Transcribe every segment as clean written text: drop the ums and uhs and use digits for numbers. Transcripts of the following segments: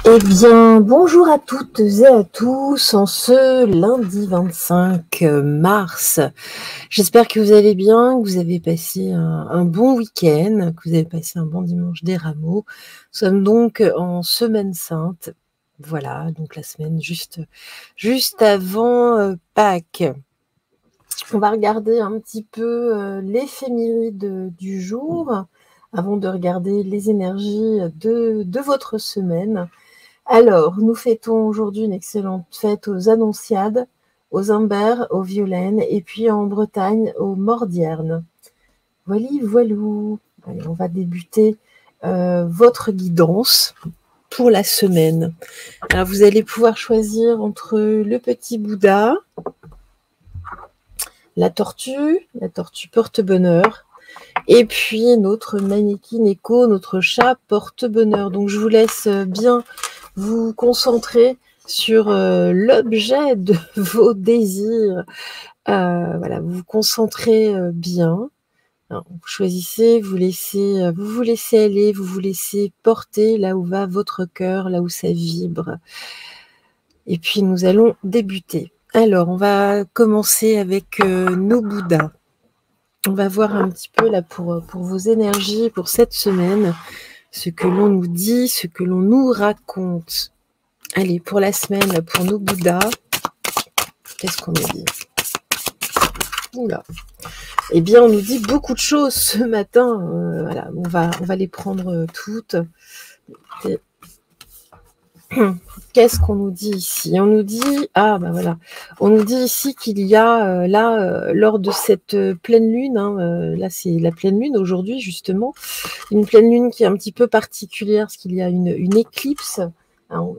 Eh bien, bonjour à toutes et à tous en ce lundi 25 mars. J'espère que vous allez bien, que vous avez passé un bon week-end, que vous avez passé un bon dimanche des Rameaux. Nous sommes donc en Semaine Sainte. Voilà, donc la semaine juste avant Pâques. On va regarder un petit peu l'éphéméride du jour avant de regarder les énergies de votre semaine. Alors, nous fêtons aujourd'hui une excellente fête aux Annonciades, aux Imbères, aux Violaines, et puis en Bretagne, aux Mordiernes. Voilà, voilou. Allez, on va débuter votre guidance pour la semaine. Alors, vous allez pouvoir choisir entre le petit Bouddha, la tortue porte-bonheur, et puis notre mannequin écho, notre chat porte-bonheur. Donc, je vous laisse bien vous concentrer sur l'objet de vos désirs. Voilà, vous vous concentrez bien. Alors, vous choisissez, vous vous laissez aller, vous vous laissez porter là où va votre cœur, là où ça vibre. Et puis nous allons débuter. Alors, on va commencer avec nos Bouddhas. On va voir un petit peu là pour vos énergies pour cette semaine, ce que l'on nous dit, ce que l'on nous raconte. Allez, pour la semaine, pour nos Bouddhas, qu'est-ce qu'on nous dit? Oula. Eh bien, on nous dit beaucoup de choses ce matin. Voilà, on va les prendre toutes. Et... Qu'est-ce qu'on nous dit ici? On nous dit, on nous dit ici qu'il y a lors de cette pleine lune, là c'est la pleine lune aujourd'hui justement, une pleine lune qui est un petit peu particulière parce qu'il y a une éclipse.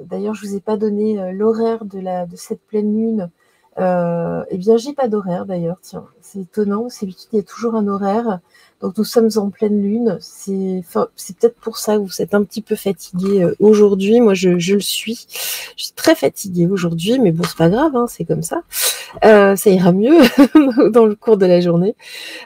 D'ailleurs, je vous ai pas donné l'horaire de cette pleine lune. Eh bien, j'ai pas d'horaire d'ailleurs. Tiens, c'est étonnant. C'est lui qui a toujours un horaire. Donc, nous sommes en pleine lune. C'est peut-être pour ça que vous êtes un petit peu fatigué aujourd'hui. Moi, je le suis. Je suis très fatiguée aujourd'hui, mais bon, c'est pas grave. C'est comme ça. Ça ira mieux dans le cours de la journée.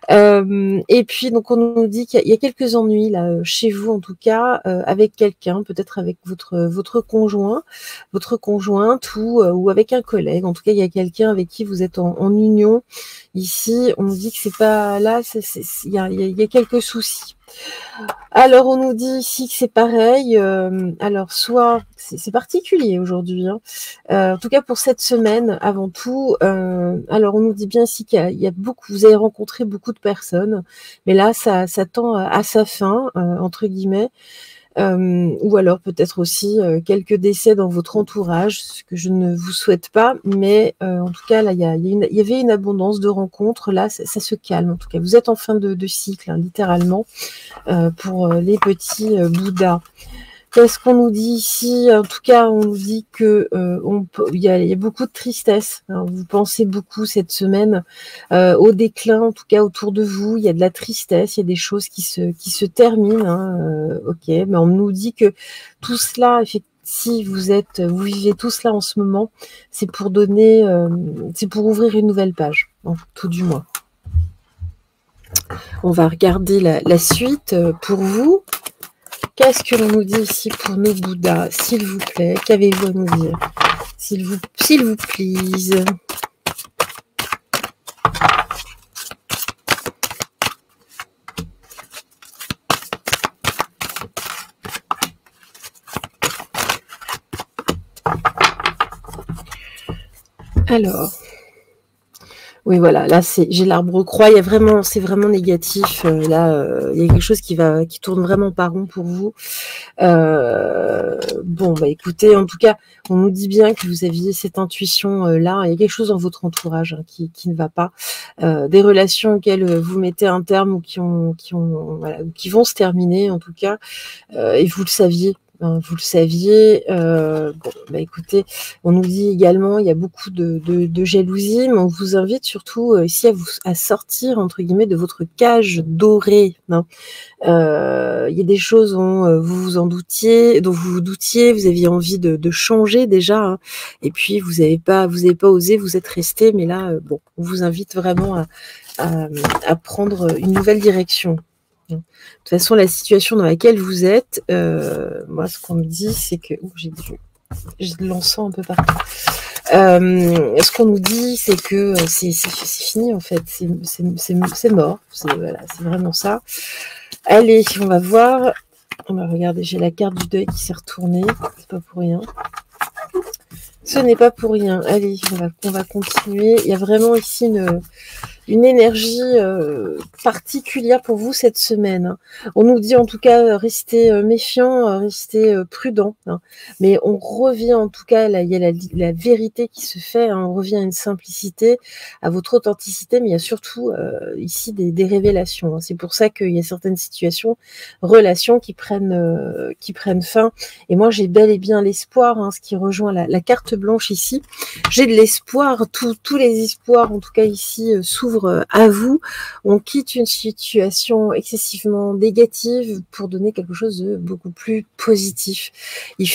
Et puis, donc, on nous dit qu'il y a quelques ennuis là, chez vous en tout cas, avec quelqu'un, peut-être avec votre conjoint, votre conjointe ou avec un collègue. En tout cas, il y a quelqu'un avec qui vous êtes en union. Ici, on nous dit que c'est pas là, il y a quelques soucis. Alors, on nous dit ici que c'est pareil. Alors, soit c'est particulier aujourd'hui. En tout cas, pour cette semaine, avant tout. Alors, on nous dit bien ici qu'il y a beaucoup. Vous avez rencontré beaucoup de personnes, mais là, ça tend à sa fin, entre guillemets. Ou alors peut-être aussi quelques décès dans votre entourage, ce que je ne vous souhaite pas, mais en tout cas là il y avait une abondance de rencontres, là ça se calme en tout cas, vous êtes en fin de cycle littéralement pour les petits Bouddhas. Qu'est-ce qu'on nous dit ici? En tout cas, on nous dit que il y a beaucoup de tristesse. Vous pensez beaucoup cette semaine au déclin, en tout cas autour de vous. Il y a de la tristesse, il y a des choses qui se terminent. Ok, mais on nous dit que tout cela, si vous vivez tout cela en ce moment, c'est pour donner, c'est pour ouvrir une nouvelle page, tout du moins. On va regarder la suite pour vous. Qu'est-ce que l'on nous dit ici pour nos Bouddhas? S'il vous plaît, qu'avez-vous à nous dire? S'il vous plaise. Alors... Oui, voilà, là, j'ai l'arbre croix, c'est vraiment négatif. Là, il y a quelque chose qui tourne vraiment pas rond pour vous. Bon, écoutez, en tout cas, on nous dit bien que vous aviez cette intuition-là. Il y a quelque chose dans votre entourage qui ne va pas. Des relations auxquelles vous mettez un terme ou qui vont se terminer, en tout cas. Et vous le saviez. Vous le saviez. Écoutez, on nous dit également il y a beaucoup de jalousie, mais on vous invite surtout ici à sortir entre guillemets de votre cage dorée. Il y a des choses dont vous vous doutiez, vous aviez envie de changer déjà, et puis vous avez pas osé, vous êtes resté, mais là, on vous invite vraiment à prendre une nouvelle direction. De toute façon, la situation dans laquelle vous êtes, moi, ce qu'on me dit, c'est que... j'ai de l'encens un peu partout. Ce qu'on nous dit, c'est que c'est fini, en fait. C'est mort. Voilà, c'est vraiment ça. Allez, on va voir. On va regarder, j'ai la carte du deuil qui s'est retournée. C'est pas pour rien. Ce n'est pas pour rien. Allez, on va continuer. Il y a vraiment ici une énergie particulière pour vous cette semaine. On nous dit en tout cas restez méfiant, restez prudent. Mais on revient en tout cas, là, il y a la vérité qui se fait, on revient à une simplicité, à votre authenticité, mais il y a surtout ici des révélations. C'est pour ça qu'il y a certaines situations, relations qui prennent fin. Et moi j'ai bel et bien l'espoir, ce qui rejoint la carte blanche ici. J'ai de l'espoir, tous les espoirs en tout cas ici s'ouvrent à vous. On quitte une situation excessivement négative pour donner quelque chose de beaucoup plus positif. Il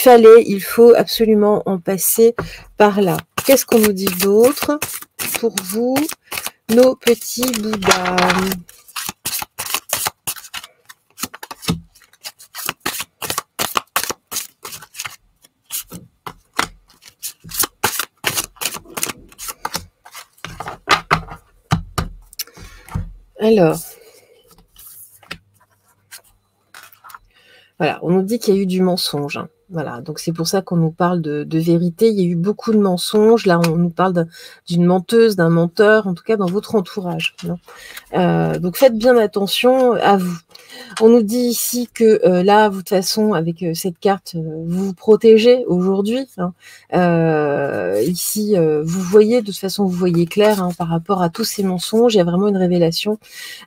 faut absolument en passer par là. Qu'est-ce qu'on nous dit d'autre pour vous, nos petits Bouddhas? Alors, voilà, on nous dit qu'il y a eu du mensonge. Voilà, donc c'est pour ça qu'on nous parle de vérité. Il y a eu beaucoup de mensonges. Là, on nous parle d'une menteuse, d'un menteur, en tout cas dans votre entourage. Donc faites bien attention à vous. On nous dit ici que là, vous, de toute façon, avec cette carte, vous vous protégez aujourd'hui. Ici, vous voyez, de toute façon, vous voyez clair par rapport à tous ces mensonges. Il y a vraiment une révélation.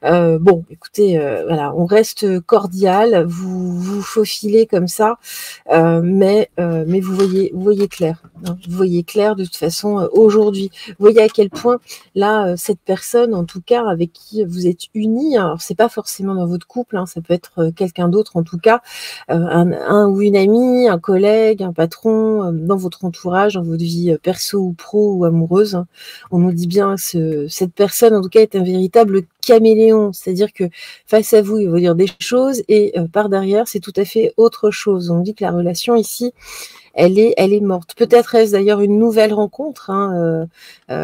Bon, écoutez, voilà, on reste cordial. Vous faufilez comme ça, mais vous voyez clair. Vous voyez clair de toute façon aujourd'hui. Vous voyez à quel point là, cette personne, en tout cas, avec qui vous êtes unis, alors c'est pas forcément dans votre couple, ça peut être quelqu'un d'autre en tout cas, un ou une amie, un collègue, un patron, dans votre entourage, dans votre vie perso ou pro ou amoureuse. On nous dit bien que cette personne, en tout cas, est un véritable caméléon, c'est-à-dire que face à vous, il va dire des choses et par derrière, c'est tout à fait autre chose. On dit que la relation ici, elle est morte. Peut-être est-ce d'ailleurs une nouvelle rencontre.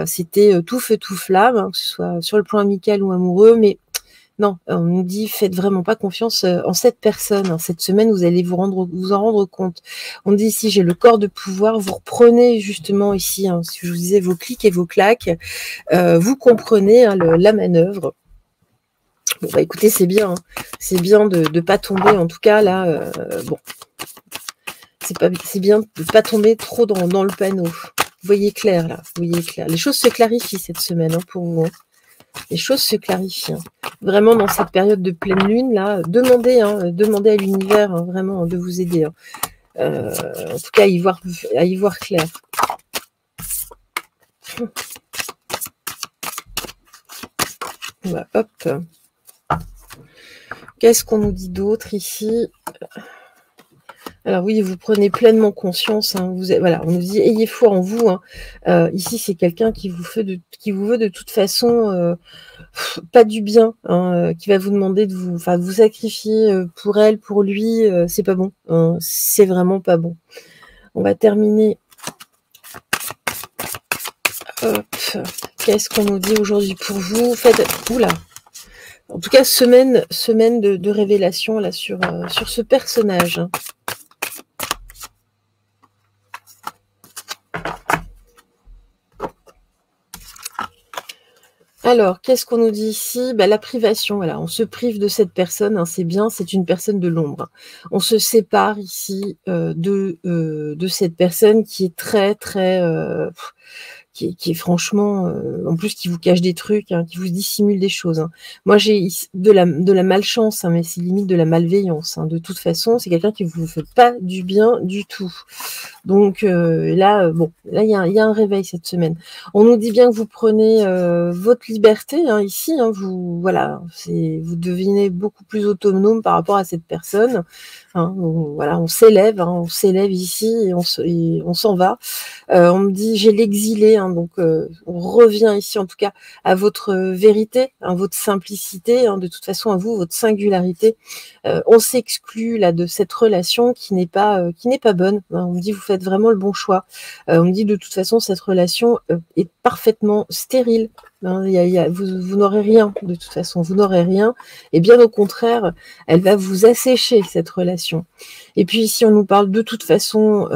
C'était tout feu, tout flamme, que ce soit sur le plan amical ou amoureux, mais non, on nous dit faites vraiment pas confiance en cette personne. Cette semaine, vous allez vous en rendre compte. On dit ici, j'ai le corps de pouvoir. Vous reprenez justement ici, si je vous disais vos clics et vos claques, vous comprenez la manœuvre. Bon, bah écoutez, c'est bien. C'est bien de ne pas tomber, en tout cas, là, bon. C'est bien de ne pas tomber trop dans le panneau. Vous voyez clair, là. Vous voyez clair. Les choses se clarifient cette semaine pour vous. Les choses se clarifient. Vraiment, dans cette période de pleine lune, là, demandez à l'univers, vraiment, de vous aider. En tout cas, à y voir clair. Voilà, hop. Qu'est-ce qu'on nous dit d'autre ici? Alors oui, vous prenez pleinement conscience. Voilà, on nous dit ayez foi en vous. Ici, c'est quelqu'un qui vous veut de toute façon pas du bien, qui va vous demander de vous sacrifier pour elle, pour lui. C'est pas bon. C'est vraiment pas bon. On va terminer. Hop. Qu'est-ce qu'on nous dit aujourd'hui pour vous? Oula. En tout cas, semaine de révélation là sur ce personnage. Alors, qu'est-ce qu'on nous dit ici? La privation, voilà, on se prive de cette personne, c'est bien, c'est une personne de l'ombre. On se sépare ici de cette personne qui est très, très... qui est franchement, en plus qui vous cache des trucs, qui vous dissimule des choses. Moi j'ai de la malchance, mais c'est limite de la malveillance. De toute façon, c'est quelqu'un qui vous fait pas du bien du tout. Donc là, il y a un réveil cette semaine. On nous dit bien que vous prenez votre liberté ici. Vous devenez beaucoup plus autonome par rapport à cette personne. Voilà, on s'élève ici et on s'en va. On me dit j'ai l'exilé. hein, donc on revient ici en tout cas à votre vérité, à votre simplicité, hein, de toute façon à vous, votre singularité. On s'exclut là de cette relation qui n'est pas bonne, hein. On me dit vous faites vraiment le bon choix. On me dit de toute façon cette relation est parfaitement stérile. Hein, vous n'aurez rien, de toute façon, vous n'aurez rien. Et bien au contraire, elle va vous assécher, cette relation. Et puis ici, on nous parle de toute façon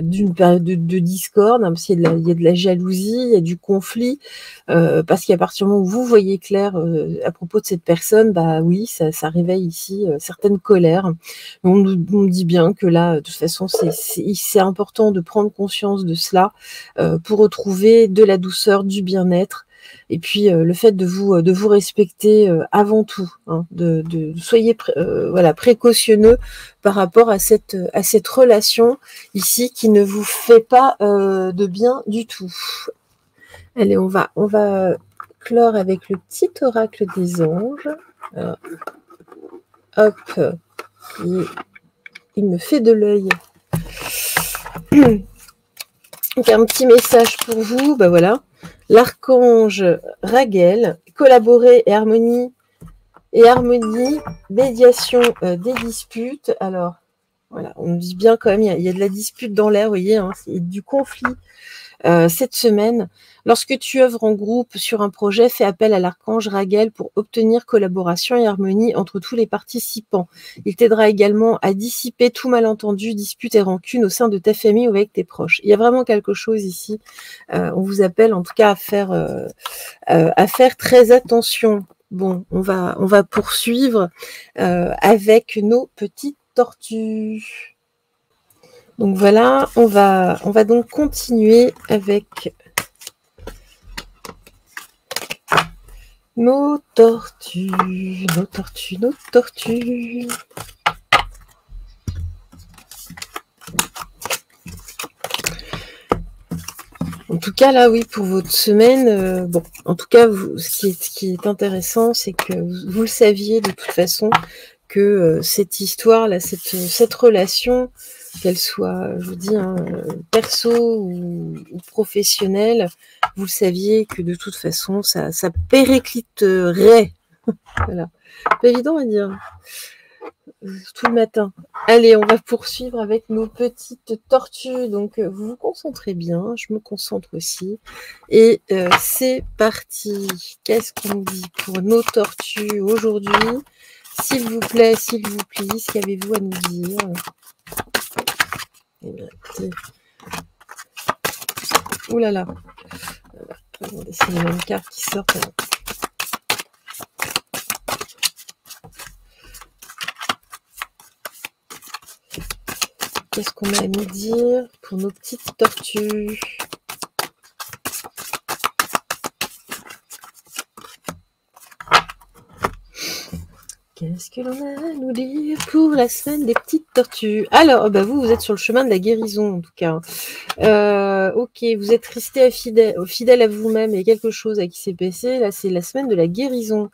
d'une période de discorde, hein, parce qu'il y a de la jalousie, il y a du conflit, parce qu'à partir du moment où vous voyez clair à propos de cette personne, bah oui, ça réveille ici certaines colères. On nous dit bien que là, de toute façon, c'est important de prendre conscience de cela pour retrouver de la douceur, du bien-être. Et puis le fait de vous respecter avant tout, hein, soyez voilà, précautionneux par rapport à cette relation ici qui ne vous fait pas de bien du tout. Allez, on va clore avec le petit oracle des anges. Alors, hop, il me fait de l'œil. Donc un petit message pour vous, ben voilà. L'archange Raguel, collaborer et harmonie, médiation des disputes. Alors, voilà, on nous dit bien quand même, il y a de la dispute dans l'air, vous voyez, hein, c'est du conflit. Cette semaine, lorsque tu œuvres en groupe sur un projet, fais appel à l'archange Raguel pour obtenir collaboration et harmonie entre tous les participants. Il t'aidera également à dissiper tout malentendu, dispute et rancune au sein de ta famille ou avec tes proches. Il y a vraiment quelque chose ici. On vous appelle en tout cas à faire très attention. Bon, on va poursuivre avec nos petites tortues. Donc voilà, on va donc continuer avec nos tortues. En tout cas, là, oui, pour votre semaine, bon, en tout cas, ce qui est intéressant, c'est que vous le saviez de toute façon, que cette histoire, là, cette relation, qu'elle soit, je vous dis, hein, perso ou professionnelle, vous le saviez que de toute façon, ça péricliterait. Voilà. Pas évident à dire. Tout le matin. Allez, on va poursuivre avec nos petites tortues. Donc, vous vous concentrez bien. Je me concentre aussi. Et c'est parti. Qu'est-ce qu'on dit pour nos tortues aujourd'hui? S'il vous plaît, qu'avez-vous à nous dire? Eh bien, écoutez. Ouh là là. Regardez, c'est les mêmes cartes qui sortent. Alors. Qu'est-ce qu'on a à nous dire pour nos petites tortues? Qu'est-ce que l'on a à nous dire pour la semaine des petites tortues? Alors, bah vous êtes sur le chemin de la guérison, en tout cas. Ok, vous êtes resté fidèle à vous-même. Il y a quelque chose qui s'est passé. Là, c'est la semaine de la guérison.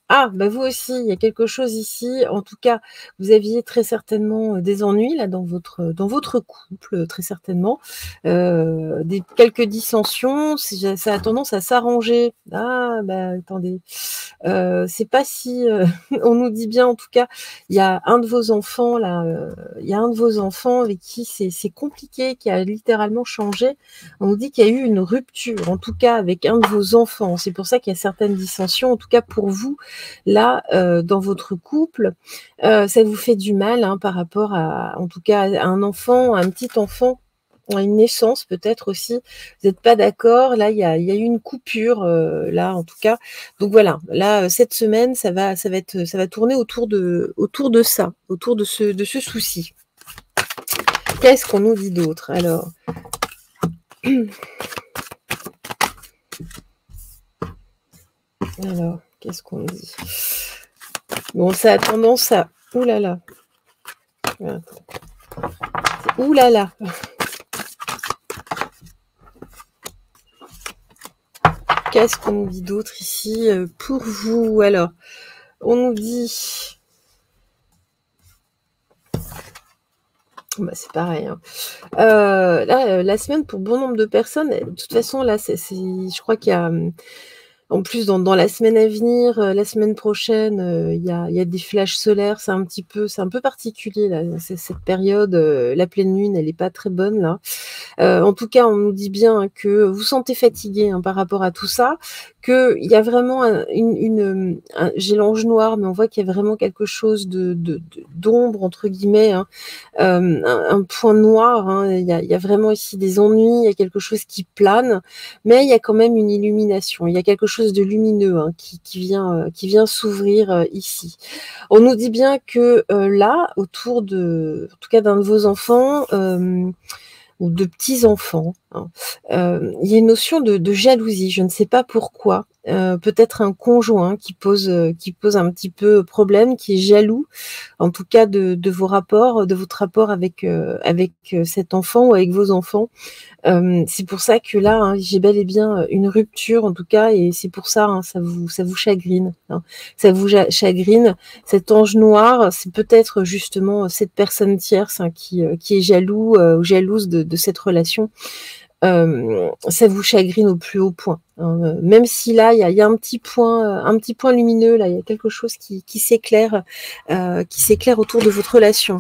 Ah, bah vous aussi, il y a quelque chose ici. En tout cas, vous aviez très certainement des ennuis là dans votre couple, très certainement. Quelques dissensions, ça a tendance à s'arranger. Ah, bah attendez. C'est pas si on nous dit bien en tout cas, il y a un de vos enfants là, il y a un de vos enfants avec qui c'est compliqué, qui a littéralement changé. On nous dit qu'il y a eu une rupture, en tout cas avec un de vos enfants. C'est pour ça qu'il y a certaines dissensions, en tout cas pour vous. Là, dans votre couple, ça vous fait du mal hein, par rapport en tout cas, à un enfant, à un petit enfant, à une naissance peut-être aussi. Vous n'êtes pas d'accord. Là, il y a eu une coupure, là en tout cas. Donc voilà. Là, cette semaine, ça va tourner autour de ça, autour de ce souci. Qu'est-ce qu'on nous dit d'autre alors? Alors, qu'est-ce qu'on dit? Bon, ça a tendance à... Ouh là là. Ouh là là. Qu'est-ce qu'on nous dit d'autre ici pour vous? Alors, on nous dit... Bah, c'est pareil, hein. Là, la semaine pour bon nombre de personnes, de toute façon là, je crois qu'il y a, en plus dans la semaine à venir, la semaine prochaine, il y a des flashs solaires. C'est un peu particulier là, cette période, la pleine lune, elle est pas très bonne là. En tout cas, on nous dit bien hein, que vous sentez fatigué hein, par rapport à tout ça, qu'il y a vraiment j'ai l'ange noir, mais on voit qu'il y a vraiment quelque chose d'ombre entre guillemets, hein, un point noir, hein. Il y a vraiment ici des ennuis, il y a quelque chose qui plane, mais il y a quand même une illumination. Il y a quelque chose de lumineux hein, qui vient s'ouvrir ici. On nous dit bien que là, autour en tout cas d'un de vos enfants, ou de petits-enfants, hein, il y a une notion de jalousie, je ne sais pas pourquoi. Peut-être un conjoint qui pose un petit peu problème, qui est jaloux, en tout cas de vos rapports, de votre rapport avec cet enfant ou avec vos enfants. C'est pour ça que là, hein, j'ai bel et bien une rupture en tout cas, et c'est pour ça, hein, ça vous chagrine, hein. Ça vous chagrine. Cet ange noir, c'est peut-être justement cette personne tierce hein, qui est jaloux ou jalouse de cette relation. Ça vous chagrine au plus haut point, hein. Même si là, il y a un petit point lumineux, là, il y a quelque chose qui s'éclaire autour de votre relation.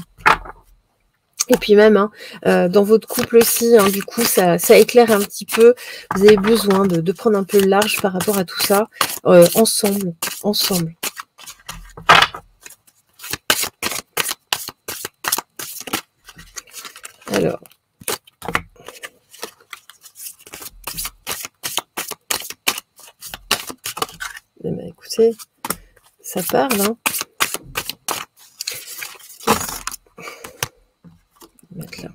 Et puis même, hein, dans votre couple aussi, hein, du coup, ça éclaire un petit peu. Vous avez besoin de prendre un peu le large par rapport à tout ça, ensemble. Alors. Eh ben, écoutez, ça parle, hein. Mettre là.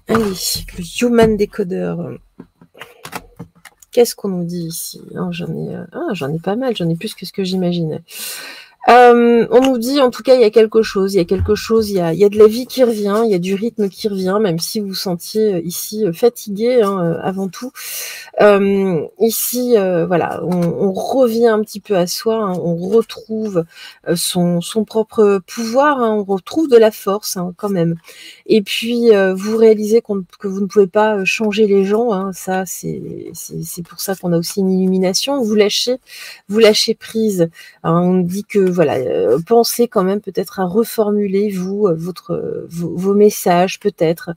Allez, le Human Decoder. Qu'est-ce qu'on nous dit ici? J'en ai pas mal, j'en ai plus que ce que j'imaginais. On nous dit, en tout cas, il y a quelque chose, il y a de la vie qui revient, il y a du rythme qui revient, même si vous vous sentiez ici fatigué, hein, avant tout. Ici, voilà, on revient un petit peu à soi, hein, on retrouve son propre pouvoir, hein, on retrouve de la force hein, quand même. Et puis, vous réalisez que vous ne pouvez pas changer les gens, hein, ça, c'est pour ça qu'on a aussi une illumination. Vous lâchez prise. Hein, on dit que voilà, pensez quand même peut-être à reformuler vos messages peut-être.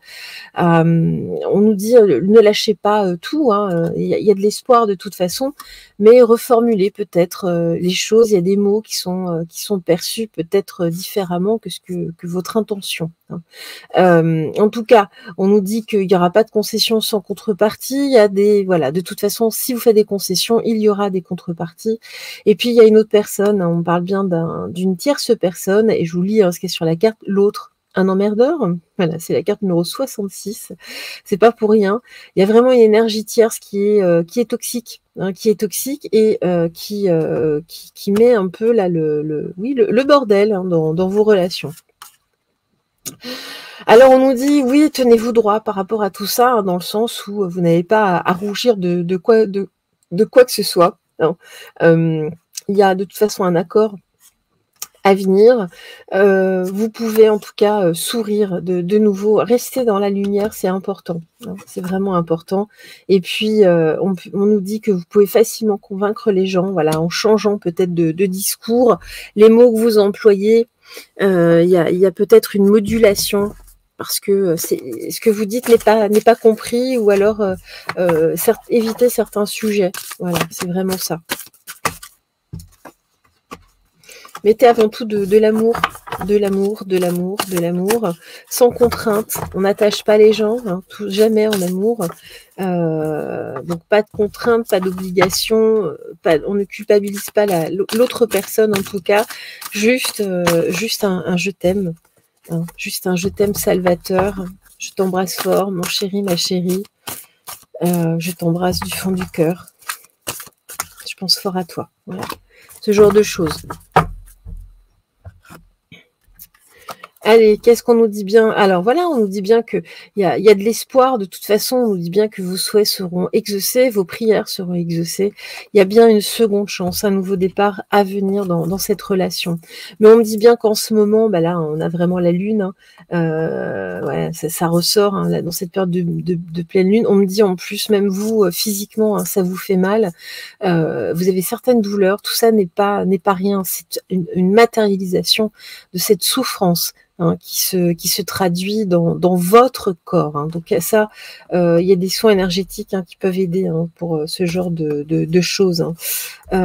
On nous dit ne lâchez pas tout, hein, il y a de l'espoir de toute façon, mais reformulez peut-être les choses. Il y a des mots qui sont perçus peut-être différemment que votre intention. Hein. En tout cas, on nous dit qu'il n'y aura pas de concessions sans contrepartie. Il y a de toute façon, si vous faites des concessions, il y aura des contreparties. Et puis il y a une autre personne. Hein, on parle bien d'une tierce personne, et je vous lis ce qui est sur la carte. L'autre, un emmerdeur. Voilà, c'est la carte numéro 66. C'est pas pour rien. Il y a vraiment une énergie tierce qui est toxique, hein, et qui met un peu là le bordel hein, dans vos relations. Alors on nous dit oui, tenez-vous droit par rapport à tout ça, hein, dans le sens où vous n'avez pas à rougir de quoi que ce soit. Hein. Il y a de toute façon un accord à venir. Vous pouvez en tout cas sourire de nouveau, rester dans la lumière, c'est important, hein, c'est vraiment important. Et puis on nous dit que vous pouvez facilement convaincre les gens, voilà, en changeant peut-être de discours, les mots que vous employez. Il y a peut-être une modulation, parce que ce que vous dites n'est pas compris, ou alors éviter certains sujets. Voilà, c'est vraiment ça. Mettez avant tout de l'amour, sans contrainte. On n'attache pas les gens, hein, jamais en amour. Donc pas de contrainte, pas d'obligation, on ne culpabilise pas l'autre personne en tout cas. Juste un je t'aime, hein, juste un je t'aime salvateur. Je t'embrasse fort, mon chéri, ma chérie. Je t'embrasse du fond du cœur. Je pense fort à toi. Voilà. Ce genre de choses. Allez, qu'est-ce qu'on nous dit bien? Alors voilà, on nous dit bien qu'il y a de l'espoir. De toute façon, on nous dit bien que vos souhaits seront exaucés, vos prières seront exaucées. Il y a bien une seconde chance, un nouveau départ à venir dans cette relation. Mais on me dit bien qu'en ce moment, bah là, on a vraiment la lune. Hein, ouais, ça ressort hein, là, dans cette période de pleine lune. On me dit en plus, même vous, physiquement, hein, ça vous fait mal. Vous avez certaines douleurs. Tout ça n'est pas rien. C'est une matérialisation de cette souffrance. Hein, qui se traduit dans votre corps. Hein. Donc ça, il y a des soins énergétiques hein, qui peuvent aider hein, pour ce genre de choses. Hein.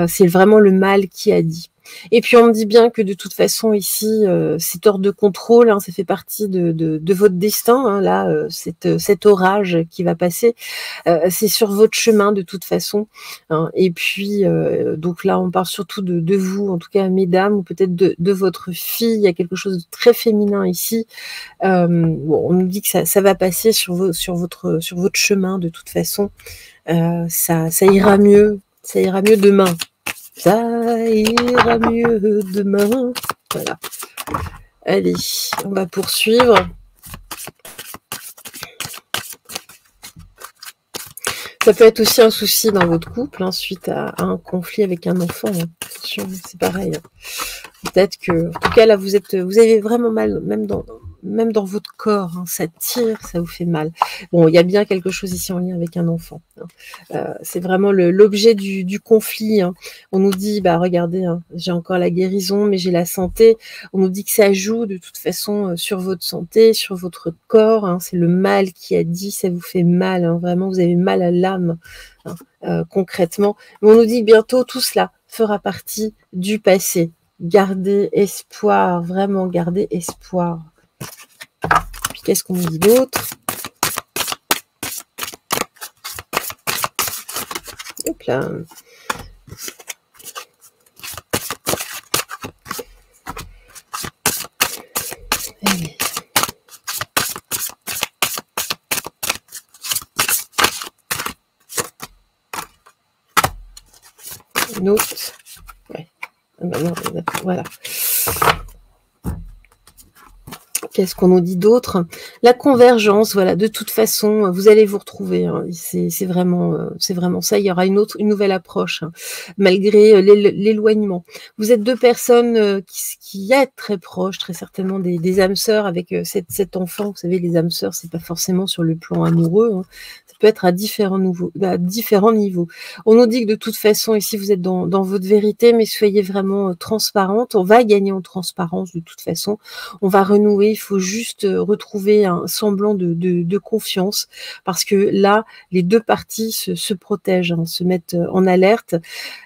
C'est vraiment le mal qui a dit. Et puis on me dit bien que de toute façon ici, c'est hors de contrôle, hein, ça fait partie de votre destin, hein, là, cet orage qui va passer, c'est sur votre chemin de toute façon. Hein. Et puis, donc là, on parle surtout de vous, en tout cas, mesdames, ou peut-être de votre fille, il y a quelque chose de très féminin ici. Bon, on nous dit que ça va passer sur votre chemin de toute façon. Ça ira mieux demain. Ça ira mieux demain. Voilà. Allez, on va poursuivre. Ça peut être aussi un souci dans votre couple, hein, suite à un conflit avec un enfant. Hein. Attention, c'est pareil. Hein. Peut-être que, en tout cas, là, vous avez vraiment mal, même dans votre corps. Hein, ça tire, ça vous fait mal. Bon, il y a bien quelque chose ici en lien avec un enfant. Hein. C'est vraiment l'objet du conflit. Hein. On nous dit, bah regardez, hein, j'ai encore la guérison, mais j'ai la santé. On nous dit que ça joue de toute façon sur votre santé, sur votre corps. Hein. C'est le mal qui a dit, ça vous fait mal. Hein. Vraiment, vous avez mal à l'âme, hein, concrètement. Mais on nous dit que bientôt, tout cela fera partie du passé. Gardez espoir, vraiment gardez espoir. Puis qu'est-ce qu'on nous dit d'autre? Hop là. Allez. Une autre. Ouais. Voilà. Qu'est-ce qu'on nous dit d'autre? La convergence, voilà, de toute façon, vous allez vous retrouver. Hein, c'est vraiment ça. Il y aura une nouvelle approche, hein, malgré l'éloignement. Vous êtes deux personnes qui êtes très proches, très certainement des âmes sœurs avec cet enfant. Vous savez, les âmes sœurs, c'est pas forcément sur le plan amoureux. Hein, ça peut être à différents niveaux. On nous dit que de toute façon, ici, vous êtes dans votre vérité, mais soyez vraiment transparente. On va gagner en transparence de toute façon. On va renouer. Il faut juste retrouver un semblant de confiance, parce que là, les deux parties se protègent, hein, se mettent en alerte.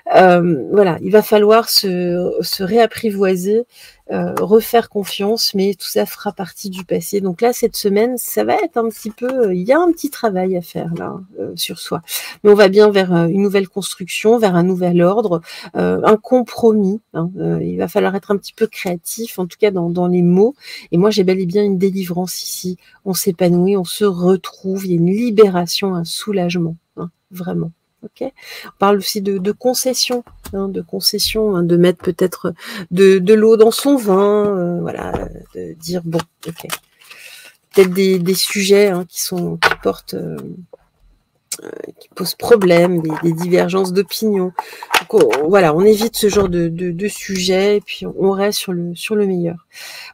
Voilà, il va falloir se réapprivoiser, refaire confiance, mais tout ça fera partie du passé. Donc là, cette semaine, ça va être un petit peu, il y a un petit travail à faire là, sur soi. Mais on va bien vers une nouvelle construction, vers un nouvel ordre, un compromis. Hein, il va falloir être un petit peu créatif, en tout cas dans les mots. Et moi, j'ai bel et bien une délivrance ici. On s'épanouit, on se retrouve, il y a une libération, un soulagement, hein, vraiment. Okay. On parle aussi de concession, hein, de mettre peut-être de l'eau dans son vin, voilà, de dire bon, ok. Peut-être des sujets hein, qui portent, qui posent problème, des divergences d'opinion. Voilà, on évite ce genre de sujet et puis on reste sur le meilleur.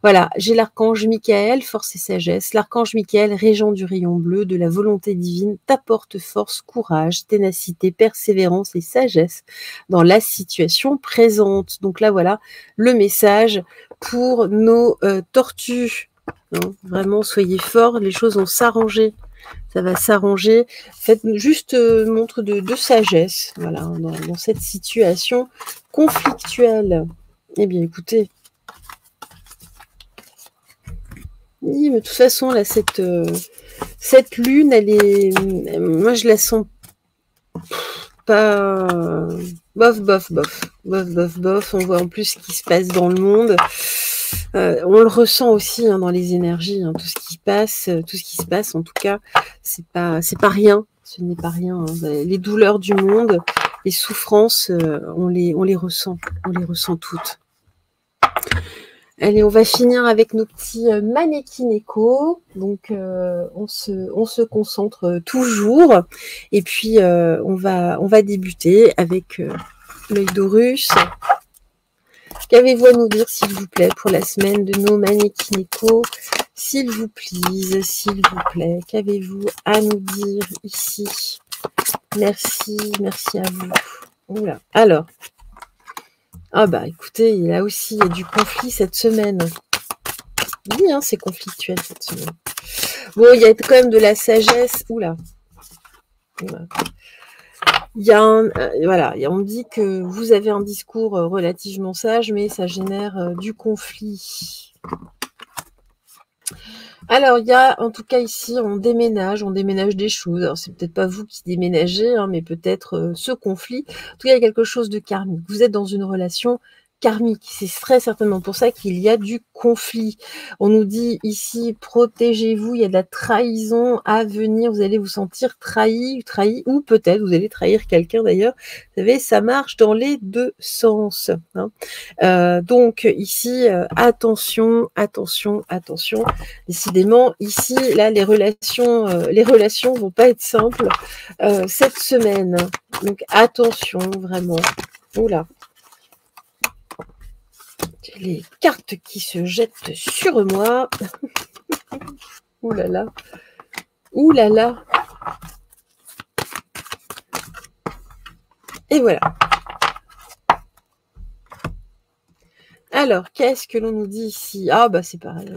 Voilà, j'ai l'archange Michael, force et sagesse. L'archange Michael, régent du rayon bleu, de la volonté divine, t'apporte force, courage, ténacité, persévérance et sagesse dans la situation présente. Donc là, voilà le message pour nos tortues. Hein, vraiment, soyez forts, les choses vont s'arranger. Ça va s'arranger. Faites juste montre de sagesse, voilà, dans cette situation conflictuelle. Eh bien, écoutez. Oui, mais de toute façon, là, cette lune, elle est... Moi, je la sens pas... Bof. On voit en plus ce qui se passe dans le monde. On le ressent aussi hein, dans les énergies, hein, tout ce qui se passe, en tout cas, c'est pas rien, ce n'est pas rien. Hein. Les douleurs du monde, les souffrances, on les ressent toutes. Allez, on va finir avec nos petits mannequins éco. Donc, on se concentre toujours. Et puis, on va débuter avec l'œil d'Horus. Qu'avez-vous à nous dire, s'il vous plaît, pour la semaine de nos mannequins éco? S'il vous plaît, s'il vous plaît, qu'avez-vous à nous dire ici? Merci, merci à vous. Oula. Alors, ah bah écoutez, là aussi, il y a du conflit cette semaine. Oui, hein, c'est conflictuel cette semaine. Bon, il y a quand même de la sagesse. Oula. Il y a voilà, on me dit que vous avez un discours relativement sage, mais ça génère du conflit. Alors, il y a, en tout cas ici, on déménage des choses. Alors, c'est peut-être pas vous qui déménagez, hein, mais peut-être ce conflit. En tout cas, il y a quelque chose de karmique. Vous êtes dans une relation karmique. C'est très certainement pour ça qu'il y a du conflit. On nous dit ici, protégez-vous, il y a de la trahison à venir. Vous allez vous sentir trahi, ou peut-être vous allez trahir quelqu'un d'ailleurs. Vous savez, ça marche dans les deux sens. Hein. Donc ici, attention, attention, attention. Décidément, ici, là, les relations vont pas être simples cette semaine. Donc attention, vraiment. Oula. Les cartes qui se jettent sur moi. Ouh là là. Ouh là là. Et voilà. Alors, qu'est-ce que l'on nous dit ici? Ah, bah c'est pareil.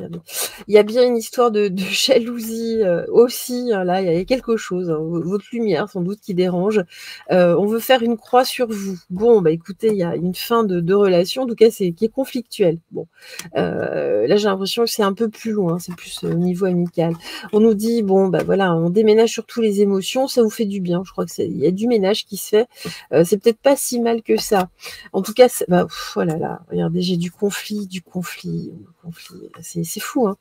Il y a bien une histoire de jalousie aussi. Hein, là, il y a quelque chose. Hein, votre lumière, sans doute, qui dérange. On veut faire une croix sur vous. Bon, bah écoutez, il y a une fin de relation, en tout cas, qui est conflictuelle. Bon, là, j'ai l'impression que c'est un peu plus loin. C'est plus au niveau amical. On nous dit, bon, bah voilà, on déménage surtout les émotions. Ça vous fait du bien. Je crois qu'il y a du ménage qui se fait. C'est peut-être pas si mal que ça. En tout cas, bah, voilà, là, regardez, j'ai du conflit, c'est fou. Hein.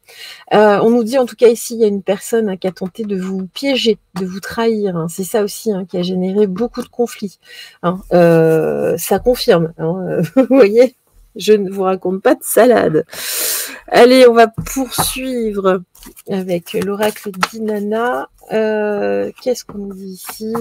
On nous dit en tout cas ici, il y a une personne hein, qui a tenté de vous piéger, de vous trahir. Hein. C'est ça aussi hein, qui a généré beaucoup de conflits. Hein. Ça confirme. Hein. Vous voyez, je ne vous raconte pas de salade. Allez, on va poursuivre avec l'oracle d'Inanna. Qu'est-ce qu'on nous dit ici ?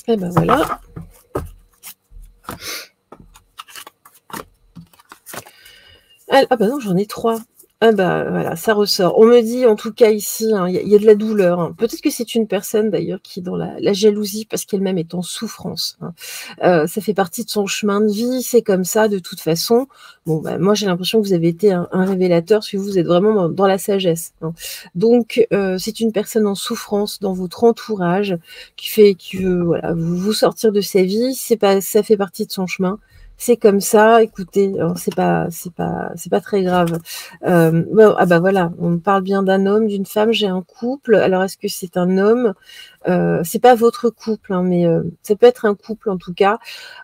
Et ben voilà. Ah bah non, j'en ai 3. Ah bah voilà, ça ressort. On me dit en tout cas ici, hein, y a de la douleur. Hein. Peut-être que c'est une personne d'ailleurs qui est dans la jalousie parce qu'elle-même est en souffrance. Hein. Ça fait partie de son chemin de vie, c'est comme ça de toute façon. Bon, bah, moi j'ai l'impression que vous avez été un révélateur parce que vous êtes vraiment dans la sagesse. Hein. Donc c'est une personne en souffrance dans votre entourage qui veut voilà, vous sortir de sa vie. Ça fait partie de son chemin. C'est comme ça, écoutez, c'est pas très grave. Bon, ah bah voilà, on me parle bien d'un homme, d'une femme, j'ai un couple. Alors est-ce que c'est un homme? C'est pas votre couple, hein, mais ça peut être un couple en tout cas,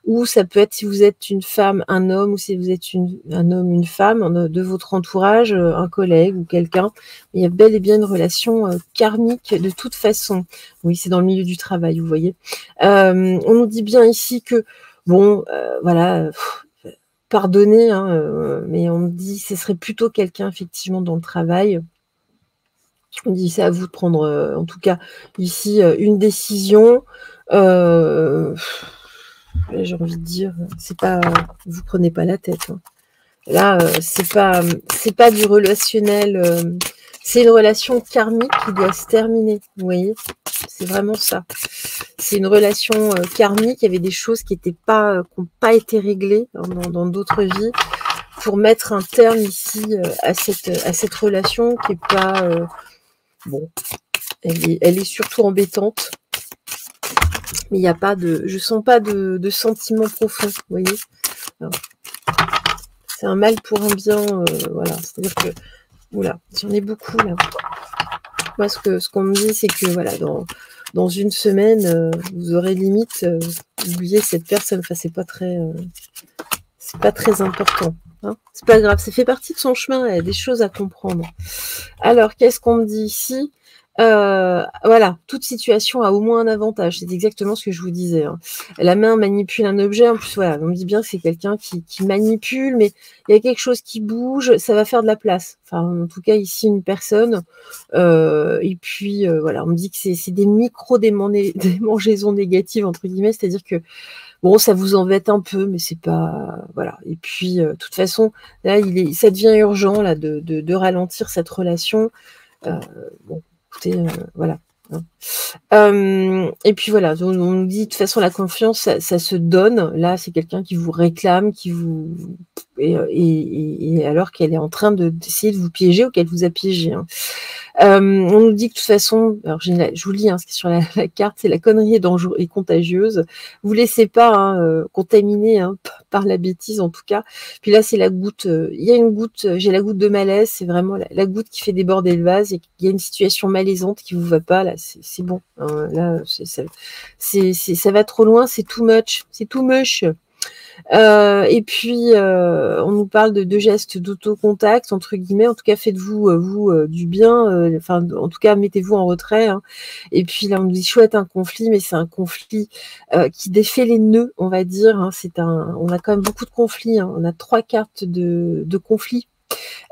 ou ça peut être si vous êtes une femme, un homme, ou si vous êtes un homme, une femme de votre entourage, un collègue ou quelqu'un. Il y a bel et bien une relation karmique de toute façon. Oui, c'est dans le milieu du travail, vous voyez. On nous dit bien ici que bon, voilà, pardonnez, hein, mais on me dit ce serait plutôt quelqu'un effectivement dans le travail. On dit c'est à vous de prendre, en tout cas ici, une décision. J'ai envie de dire, c'est pas, vous prenez pas la tête. Hein. Là, c'est pas du relationnel. C'est une relation karmique qui doit se terminer. Vous voyez, c'est vraiment ça. C'est une relation karmique. Il y avait des choses qui n'ont pas été réglées dans d'autres vies pour mettre un terme ici à cette relation qui est pas bon. Elle est surtout embêtante. Mais il n'y a pas je sens pas de sentiment profond. Vous voyez. Alors, c'est un mal pour un bien. Voilà. C'est-à-dire que oula, j'en ai beaucoup là. Moi, ce qu'on me dit, c'est que voilà, dans une semaine, vous aurez limite oublié cette personne. Enfin, c'est pas très important. hein. C'est pas grave, ça fait partie de son chemin, il y a des choses à comprendre. Alors, qu'est-ce qu'on me dit ici? Voilà, toute situation a au moins un avantage, c'est exactement ce que je vous disais, hein. La main manipule un objet, en plus, voilà, on me dit bien que c'est quelqu'un qui manipule, mais il y a quelque chose qui bouge, ça va faire de la place. Enfin, en tout cas, ici, une personne, et puis, voilà, on me dit que c'est des démangeaisons négatives, entre guillemets, c'est-à-dire que, bon, ça vous embête un peu, mais c'est pas... Voilà. Et puis, de toute façon, là, ça devient urgent là, de ralentir cette relation. Bon, écoutez, voilà. Et puis voilà, on nous dit de toute façon la confiance, ça se donne. Là, c'est quelqu'un qui vous réclame, qui vous et alors qu'elle est en train d'essayer de vous piéger ou qu'elle vous a piégé, hein. On nous dit que de toute façon, alors je vous lis ce qui est sur la carte, c'est la connerie est dangereuse et contagieuse. Vous laissez pas contaminer par la bêtise en tout cas. Puis là, c'est la goutte. Il y a une goutte. J'ai la goutte de malaise. C'est vraiment la goutte qui fait déborder le vase. Et il y a une situation malaisante qui vous va pas. Là, c'est bon. Là, ça va trop loin. C'est too much. C'est too much. Et puis, on nous parle de gestes d'autocontact, entre guillemets. En tout cas, faites-vous du bien. Enfin, en tout cas, mettez-vous en retrait, hein. Et puis là, on nous dit chouette un conflit, mais c'est un conflit qui défait les nœuds, on va dire, hein. On a quand même beaucoup de conflits, hein. On a 3 cartes de conflits.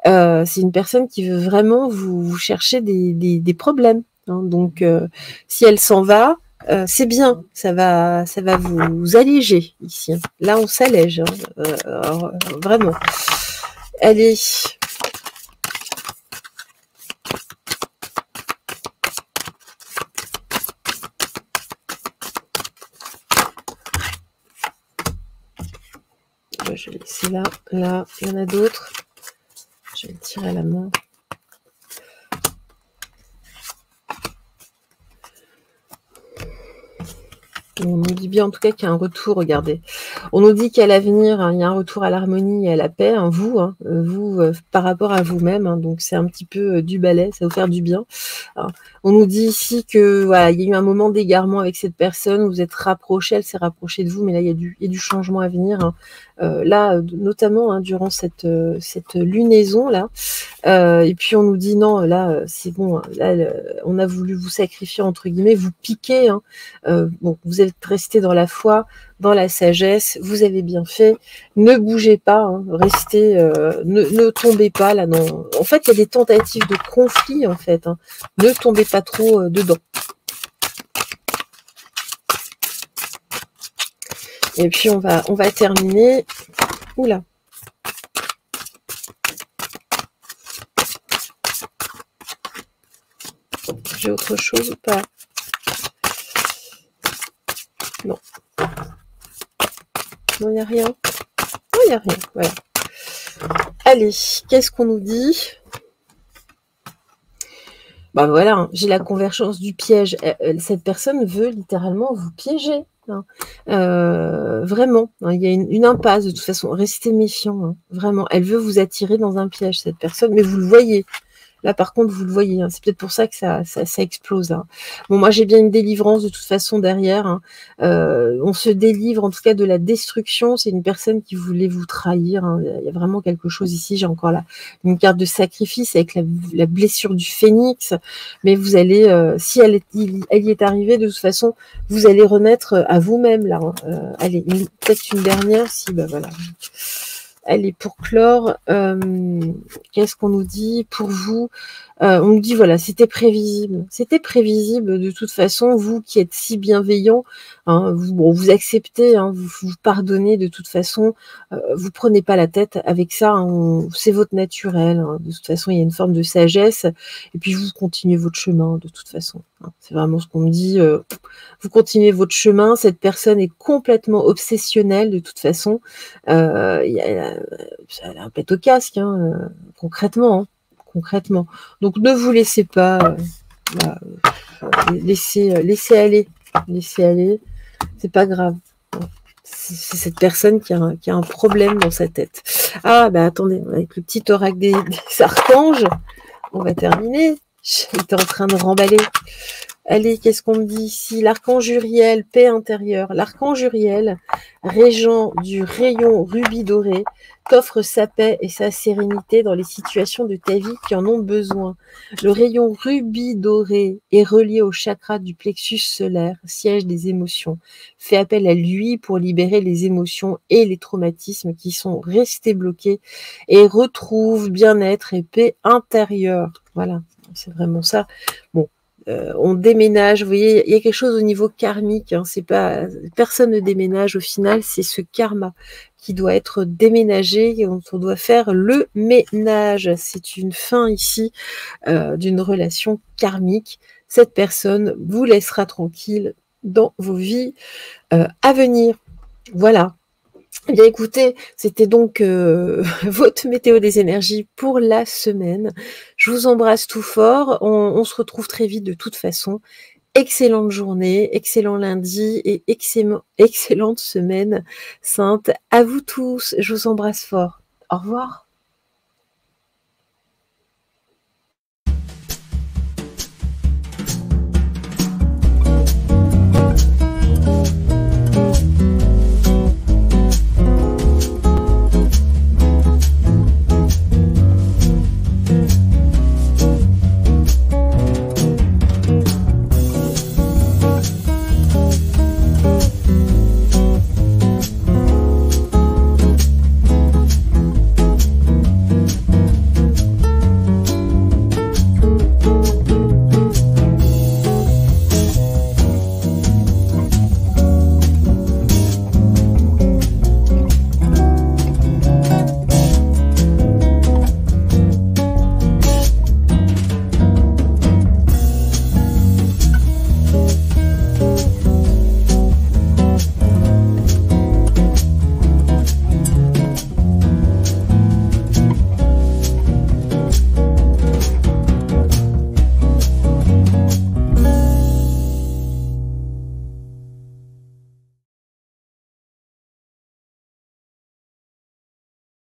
C'est une personne qui veut vraiment vous chercher des problèmes, hein. Donc, si elle s'en va, c'est bien, ça va vous alléger ici. Là, on s'allège, hein. Vraiment. Allez. Je vais laisser là. Là, il y en a d'autres. Je vais le tirer à la main. On nous dit bien en tout cas qu'il y a un retour, regardez. On nous dit qu'à l'avenir, il y a un retour à l'harmonie et à la paix, vous par rapport à vous-même, donc c'est un petit peu du balai, ça va vous faire du bien. Alors, on nous dit ici que voilà, il y a eu un moment d'égarement avec cette personne, vous êtes rapprochés, elle s'est rapprochée de vous, mais là il y a du changement à venir, là notamment durant cette lunaison là. Et puis on nous dit non, là c'est bon, là on a voulu vous sacrifier entre guillemets, vous piquer, bon, vous êtes resté dans la foi, dans la sagesse, vous avez bien fait, ne bougez pas, restez, ne tombez pas là, non. En fait, il y a des tentatives de conflit en fait, ne tombez pas trop dedans. Et puis on va terminer. Oula. J'ai autre chose ou pas? Non. Non, il n'y a rien. Non, il n'y a rien. Voilà. Allez, qu'est-ce qu'on nous dit? Bah voilà, j'ai la convergence du piège. Cette personne veut littéralement vous piéger. Vraiment, il y a une impasse de toute façon. Restez méfiant, vraiment. Elle veut vous attirer dans un piège, cette personne, mais vous le voyez. Là, par contre, vous le voyez, c'est peut-être pour ça que ça explose. Bon, moi, j'ai bien une délivrance de toute façon derrière. On se délivre, en tout cas, de la destruction. C'est une personne qui voulait vous trahir. Il y a vraiment quelque chose ici. J'ai encore là une carte de sacrifice avec la blessure du phénix. Mais vous allez, si elle y est arrivée, de toute façon, vous allez renaître à vous-même là. Allez, peut-être une dernière, si, bah voilà. Allez, pour clore, qu'est-ce qu'on nous dit pour vous? On nous dit, voilà, c'était prévisible. C'était prévisible de toute façon, vous qui êtes si bienveillant, vous acceptez, vous pardonnez de toute façon, vous prenez pas la tête avec ça, c'est votre naturel. De toute façon, il y a une forme de sagesse, et puis vous continuez votre chemin de toute façon. C'est vraiment ce qu'on me dit. Vous continuez votre chemin, cette personne est complètement obsessionnelle de toute façon. Elle a un pet au casque, concrètement. Concrètement. Donc ne vous laissez pas laissez aller. Laissez aller. C'est pas grave. C'est cette personne qui a un problème dans sa tête. Ah, bah attendez, avec le petit oracle des archanges, on va terminer. J'étais en train de remballer. Allez, qu'est-ce qu'on me dit ici? L'archange Uriel, paix intérieure. L'archange Uriel, régent du rayon rubis doré, t'offre sa paix et sa sérénité dans les situations de ta vie qui en ont besoin. Le rayon rubis doré est relié au chakra du plexus solaire, siège des émotions. Fais appel à lui pour libérer les émotions et les traumatismes qui sont restés bloqués et retrouve bien-être et paix intérieure. Voilà, c'est vraiment ça. Bon. On déménage, vous voyez, il y a quelque chose au niveau karmique, hein, c'est pas, personne ne déménage au final, c'est ce karma qui doit être déménagé et dont on doit faire le ménage. C'est une fin ici d'une relation karmique. Cette personne vous laissera tranquille dans vos vies à venir. Voilà. Eh bien écoutez, c'était donc votre météo des énergies pour la semaine. Je vous embrasse tout fort. On se retrouve très vite de toute façon. Excellente journée, excellent lundi et excellente semaine sainte à vous tous. Je vous embrasse fort. Au revoir.